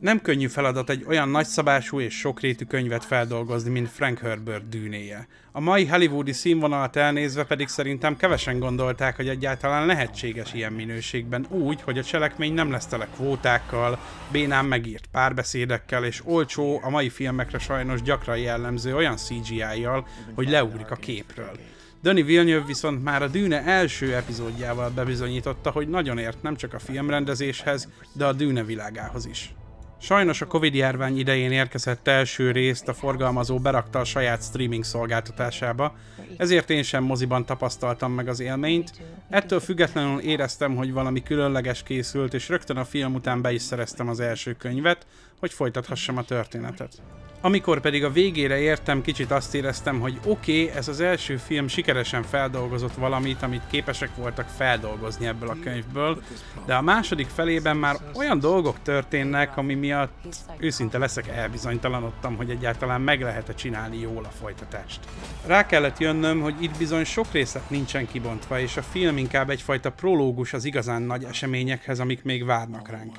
Nem könnyű feladat egy olyan nagyszabású és sokrétű könyvet feldolgozni, mint Frank Herbert Dűnéje. A mai hollywoodi színvonalat elnézve pedig szerintem kevesen gondolták, hogy egyáltalán lehetséges ilyen minőségben úgy, hogy a cselekmény nem lesz tele kvótákkal, bénán megírt párbeszédekkel és olcsó, a mai filmekre sajnos gyakran jellemző olyan CGI-jal, hogy leugrik a képről. Denis Villeneuve viszont már a Dűne első epizódjával bebizonyította, hogy nagyon ért nem csak a filmrendezéshez, de a Dűne világához is. Sajnos a Covid-járvány idején érkezett első részt a forgalmazó berakta a saját streaming szolgáltatásába, ezért én sem moziban tapasztaltam meg az élményt, ettől függetlenül éreztem, hogy valami különleges készült, és rögtön a film után be is szereztem az első könyvet, hogy folytathassam a történetet. Amikor pedig a végére értem, kicsit azt éreztem, hogy oké, ez az első film sikeresen feldolgozott valamit, amit képesek voltak feldolgozni ebből a könyvből, de a második felében már olyan dolgok történnek, ami miatt őszinte leszek, elbizonytalanodtam, hogy egyáltalán meg lehet-e csinálni jól a folytatást. Rá kellett jönnöm, hogy itt bizony sok részlet nincsen kibontva, és a film inkább egyfajta prológus az igazán nagy eseményekhez, amik még várnak ránk.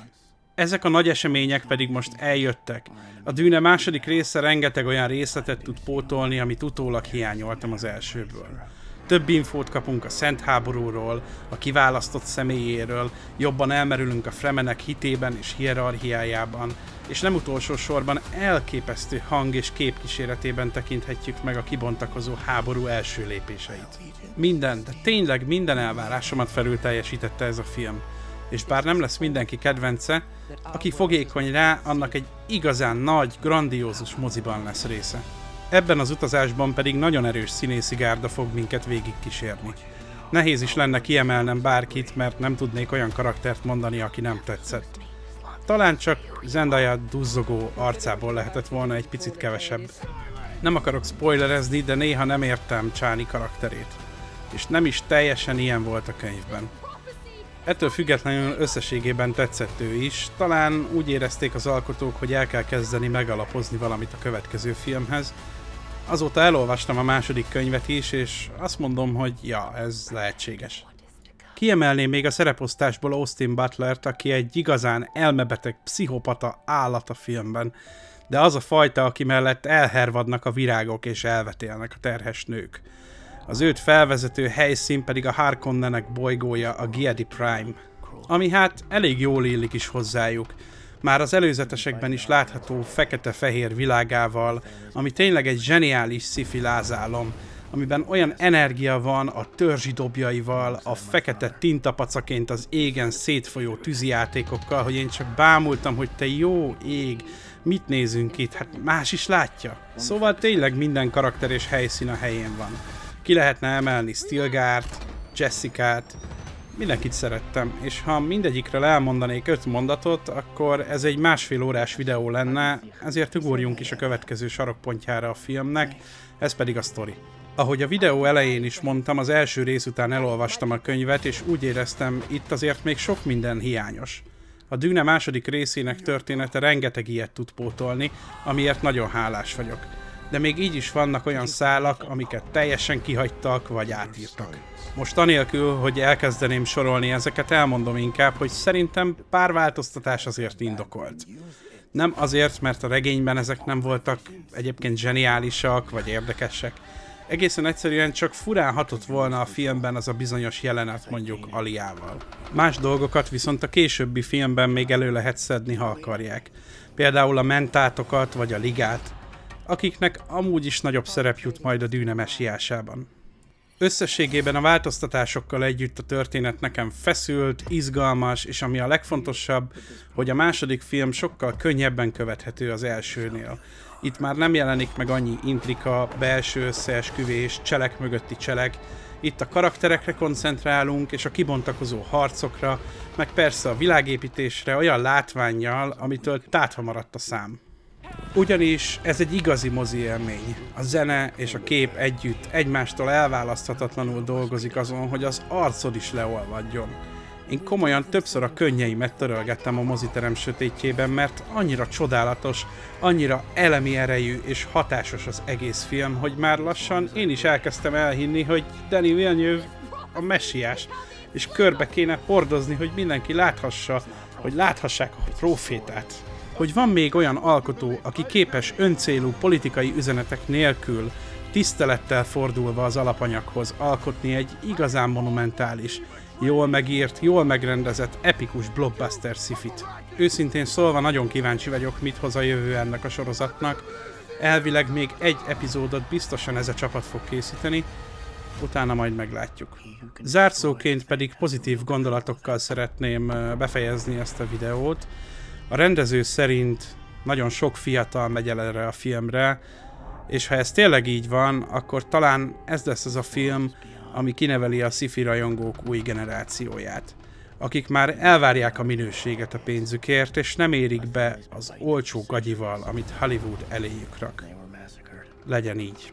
Ezek a nagy események pedig most eljöttek. A Dűne második része rengeteg olyan részletet tud pótolni, amit utólag hiányoltam az elsőből. Több infót kapunk a Szent Háborúról, a kiválasztott személyéről, jobban elmerülünk a Fremenek hitében és hierarchiájában, és nem utolsó sorban elképesztő hang és kép kíséretében tekinthetjük meg a kibontakozó háború első lépéseit. Minden, de tényleg minden elvárásomat felül teljesítette ez a film. És bár nem lesz mindenki kedvence, aki fogékony rá, annak egy igazán nagy, grandiózus moziban lesz része. Ebben az utazásban pedig nagyon erős színészi gárda fog minket végigkísérni. Nehéz is lenne kiemelnem bárkit, mert nem tudnék olyan karaktert mondani, aki nem tetszett. Talán csak Zendaya duzzogó arcából lehetett volna egy picit kevesebb. Nem akarok spoilerezni, de néha nem értem Csáni karakterét. És nem is teljesen ilyen volt a könyvben. Ettől függetlenül összességében tetszett ő is, talán úgy érezték az alkotók, hogy el kell kezdeni megalapozni valamit a következő filmhez. Azóta elolvastam a második könyvet is, és azt mondom, hogy ja, ez lehetséges. Kiemelném még a szereposztásból Austin Butlert, aki egy igazán elmebeteg pszichopata állat a filmben, de az a fajta, aki mellett elhervadnak a virágok és elvetélnek a terhes nők. Az őt felvezető helyszín pedig a Harkonnenek bolygója, a Giedi Prime, ami hát elég jól illik is hozzájuk. Már az előzetesekben is látható fekete-fehér világával, ami tényleg egy zseniális sci-fi lázálom, amiben olyan energia van a törzsi dobjaival, a fekete tintapacaként az égen szétfolyó tűzijátékokkal, hogy én csak bámultam, hogy te jó ég, mit nézünk itt, hát más is látja. Szóval tényleg minden karakter és helyszín a helyén van. Ki lehetne emelni Stilgart, Jessicát, mindenkit szerettem, és ha mindegyikről elmondanék 5 mondatot, akkor ez egy másfél órás videó lenne, ezért ugorjunk is a következő sarokpontjára a filmnek, ez pedig a sztori. Ahogy a videó elején is mondtam, az első rész után elolvastam a könyvet, és úgy éreztem, itt azért még sok minden hiányos. A Dűne második részének története rengeteg ilyet tud pótolni, amiért nagyon hálás vagyok. De még így is vannak olyan szálak, amiket teljesen kihagytak vagy átírtak. Most anélkül, hogy elkezdeném sorolni ezeket, elmondom inkább, hogy szerintem pár változtatás azért indokolt. Nem azért, mert a regényben ezek nem voltak egyébként zseniálisak vagy érdekesek. Egészen egyszerűen csak furán hatott volna a filmben az a bizonyos jelenet mondjuk Aliával. Más dolgokat viszont a későbbi filmben még elő lehet szedni, ha akarják. Például a mentátokat vagy a ligát, akiknek amúgy is nagyobb szerep jut majd a Dűne messiásában. Összességében a változtatásokkal együtt a történet nekem feszült, izgalmas, és ami a legfontosabb, hogy a második film sokkal könnyebben követhető az elsőnél. Itt már nem jelenik meg annyi intrika, belső összeesküvés, cselek mögötti cselek, itt a karakterekre koncentrálunk, és a kibontakozó harcokra, meg persze a világépítésre olyan látvánnyal, amitől tátva maradt a szám. Ugyanis ez egy igazi mozi élmény. A zene és a kép együtt egymástól elválaszthatatlanul dolgozik azon, hogy az arcod is leolvadjon. Én komolyan többször a könnyeimet törölgettem a moziterem sötétjében, mert annyira csodálatos, annyira elemi erejű és hatásos az egész film, hogy már lassan én is elkezdtem elhinni, hogy Denis Villeneuve a messiás, és körbe kéne hordozni, hogy mindenki láthassa, hogy láthassák a prófétát. hogy van még olyan alkotó, aki képes öncélú politikai üzenetek nélkül, tisztelettel fordulva az alapanyaghoz alkotni egy igazán monumentális, jól megírt, jól megrendezett, epikus blockbuster sci-fit. Őszintén szólva nagyon kíváncsi vagyok, mit hoz a jövő ennek a sorozatnak. Elvileg még egy epizódot biztosan ez a csapat fog készíteni, utána majd meglátjuk. Zárszóként pedig pozitív gondolatokkal szeretném befejezni ezt a videót. A rendező szerint nagyon sok fiatal megy el erre a filmre, és ha ez tényleg így van, akkor talán ez lesz az a film, ami kineveli a sci-fi rajongók új generációját, akik már elvárják a minőséget a pénzükért, és nem érik be az olcsó gagyival, amit Hollywood eléjük rak. Legyen így.